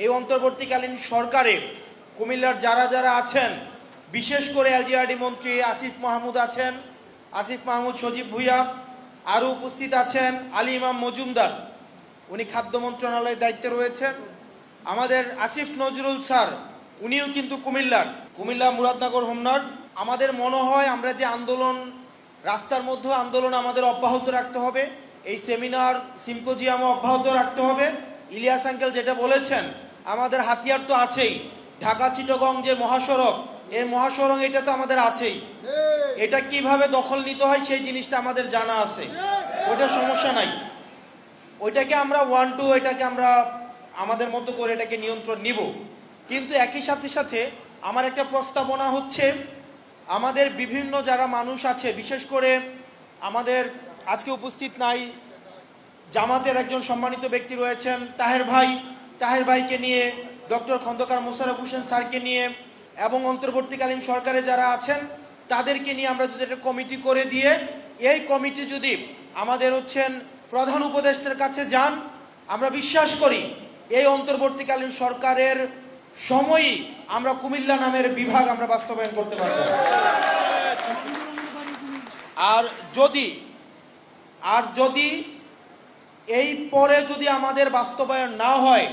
এই অন্তর্বর্তীকালীন সরকারে কুমিল্লার যারা যারা আছেন, বিশেষ করে এলজিআরডি মন্ত্রী আসিফ মাহমুদ আছেন, আসিফ মাহমুদ সজীব ভুইয়া, আরও উপস্থিত আছেন আলী ইমাম মজুমদার, উনি খাদ্য মন্ত্রণালয়ের দায়িত্বে রয়েছেন। আমাদের আসিফ নজরুল স্যার, উনিও কিন্তু কুমিল্লা মুরাদনগর হোমনার্ড। আমাদের মনে হয় আমরা যে আন্দোলন, রাস্তার মধ্যে আন্দোলন আমাদের অব্যাহত রাখতে হবে, এই সেমিনার সিম্পোজিয়ামও অব্যাহত রাখতে হবে। ইলিয়াস আঙ্কেল যেটা বলেছেন, আমাদের হাতিয়ার তো আছেই, ঢাকা চিটাগং যে মহাসড়ক, এই মহাসড়ক এটা তো আমাদের আছেই, এটা কিভাবে দখল নিতে হয় সেই জিনিসটা আমাদের জানা আছে, ওটা সমস্যা নাই, ওইটাকে আমরা এটাকে আমরা আমাদের মতো করে এটাকে নিয়ন্ত্রণ নিব। কিন্তু একই সাথে সাথে আমার একটা প্রস্তাবনা হচ্ছে, আমাদের বিভিন্ন যারা মানুষ আছে, বিশেষ করে আমাদের আজকে উপস্থিত নাই, জামাতের একজন সম্মানিত ব্যক্তি রয়েছেন তাহের ভাইকে নিয়ে, ডক্টর খন্দকার মোশাররফ হোসেন স্যারকে নিয়ে, এবং অন্তর্বর্তীকালীন সরকারে যারা আছেন তাদেরকে নিয়ে আমরা যদি একটা কমিটি করে দিয়ে, এই কমিটি যদি আমাদের প্রধান উপদেষ্টার কাছে যান, আমরা বিশ্বাস করি এই অন্তর্বর্তীকালীন সরকারের সময়ই আমরা কুমিল্লা নামের বিভাগ আমরা বাস্তবায়ন করতে পারব। আর যদি এই পরে যদি আমাদের বাস্তবায়ন না হয়,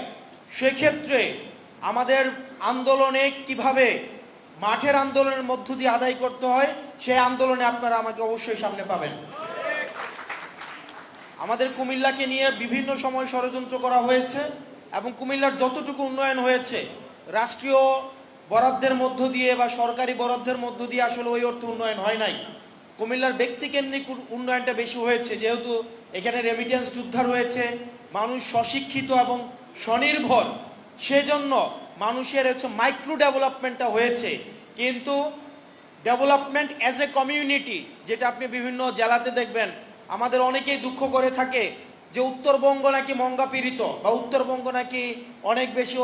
সেক্ষেত্রে আমাদের আন্দোলনে কিভাবে মাঠের আন্দোলনের মধ্য দিয়ে আদায় করতে হয়, সেই আন্দোলনে আপনারা আমাকে অবশ্যই সামনে পাবেন। আমাদের কুমিল্লাকে নিয়ে বিভিন্ন সময় ষড়যন্ত্র করা হয়েছে, এবং কুমিল্লার যতটুকু উন্নয়ন হয়েছে রাষ্ট্রীয় বরাদ্দের মধ্য দিয়ে বা সরকারি বরাদ্দের মধ্য দিয়ে আসলে ওই অর্থ উন্নয়ন হয় নাই। কুমিল্লার ব্যক্তিকেন্দ্রিক উন্নয়নটা বেশি হয়েছে, যেহেতু এখানে রেমিটেন্স যোদ্ধা রয়েছে, মানুষ স্বশিক্ষিত এবং স্বনির্ভর, সেজন্য মানুষের মাইক্রো ডেভেলপমেন্টটা হয়েছে। কিন্তু ডেভেলপমেন্ট অ্যাজ এ কমিউনিটি, যেটা আপনি বিভিন্ন জেলাতে দেখবেন, আমাদের অনেকেই দুঃখ করে থাকে যে উত্তরবঙ্গ নাকি মঙ্গাপীড়িত, বা উত্তরবঙ্গ নাকি অনেক বেশি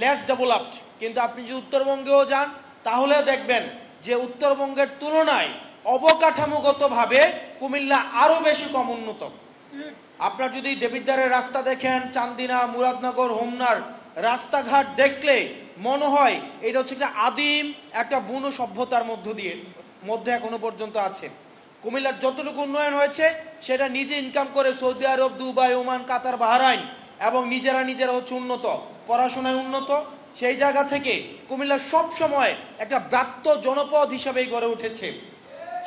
লেস ডেভেলপড। কিন্তু আপনি যদি উত্তরবঙ্গেও যান, তাহলেও দেখবেন যে উত্তরবঙ্গের তুলনায় অবকাঠামোগতভাবে কুমিল্লা আরো বেশি কম উন্নত। আপনার যদি দেবিদ্বারের রাস্তা দেখেন, চান্দিনা, মুরাদনগর, হোমনার রাস্তাঘাট দেখলে মনে হয় এটা একটা আদিম একটা বুনো সভ্যতার মধ্যে এখনো পর্যন্ত আছে। কুমিল্লার যতটুকু উন্নয়ন হয়েছে সেটা নিজে ইনকাম করে সৌদি আরব, দুবাই, ওমান, কাতার, বাহরাইন, এবং নিজেরা উন্নত, পড়াশোনায় উন্নত। সেই জায়গা থেকে কুমিল্লা সব সময় একটা ব্রাত্য জনপদ হিসাবেই গড়ে উঠেছে।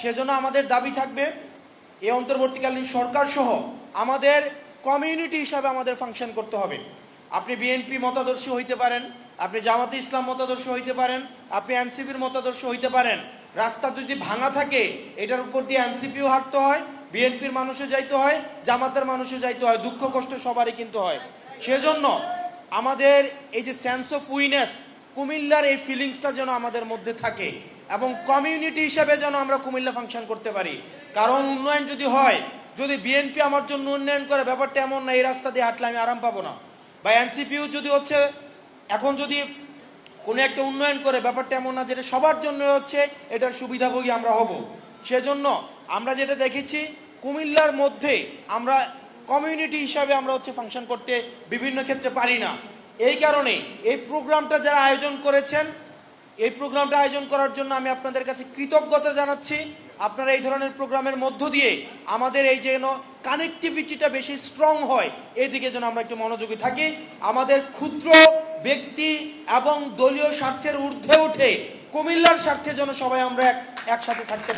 সেজন্য আমাদের দাবি থাকবে, এই অন্তর্বর্তীকালীন সরকার সহ আমাদের কমিউনিটি হিসাবে আমাদের ফাংশন করতে হবে। আপনি বিএনপি মতাদর্শী হইতে পারেন, আপনি জামাতে ইসলাম মতাদর্শী হইতে পারেন, আপনি এনসিপির মতাদর্শ হইতে পারেন। রাস্তা যদি ভাঙা থাকে, এটার উপর দিয়ে এনসিপিও হাঁটতে হয়, বিএনপির মানুষও যাইতে হয়, জামাতের মানুষও যাইতে হয়, দুঃখ কষ্ট সবারই কিন্তু হয়। সেজন্য আমাদের এই যে সেন্স অফ উইনেস, কুমিল্লার এই ফিলিংসটা যেন আমাদের মধ্যে থাকে, এবং কমিউনিটি হিসেবে যেন আমরা কুমিল্লা ফাংশন করতে পারি। কারণ উন্নয়ন যদি হয়, যদি বিএনপি আমার জন্য উন্নয়ন করে, ব্যাপারটা এমন না এই রাস্তা দিয়ে হাঁটলে আমি আরাম পাবো না, বা এনসিপিও যদি এখন যদি কোনো একটা উন্নয়ন করে, ব্যাপারটা এমন না যেটা সবার জন্য এটার সুবিধাভোগী আমরা হব। সেজন্য আমরা যেটা দেখেছি, কুমিল্লার মধ্যে আমরা কমিউনিটি হিসাবে আমরা ফাংশন করতে বিভিন্ন ক্ষেত্রে পারি না। এই কারণে এই প্রোগ্রামটা যারা আয়োজন করেছেন, এই প্রোগ্রামটা আয়োজন করার জন্য আমি আপনাদের কাছে কৃতজ্ঞতা জানাচ্ছি। আপনারা এই ধরনের প্রোগ্রামের মধ্য দিয়ে আমাদের এই যেন কানেক্টিভিটিটা বেশি স্ট্রং হয়, এই দিকে যেন আমরা একটু মনোযোগী থাকি। আমাদের ক্ষুদ্র ব্যক্তি এবং দলীয় স্বার্থের ঊর্ধ্বে উঠে কুমিল্লার স্বার্থে যেন সবাই আমরা একসাথে থাকতে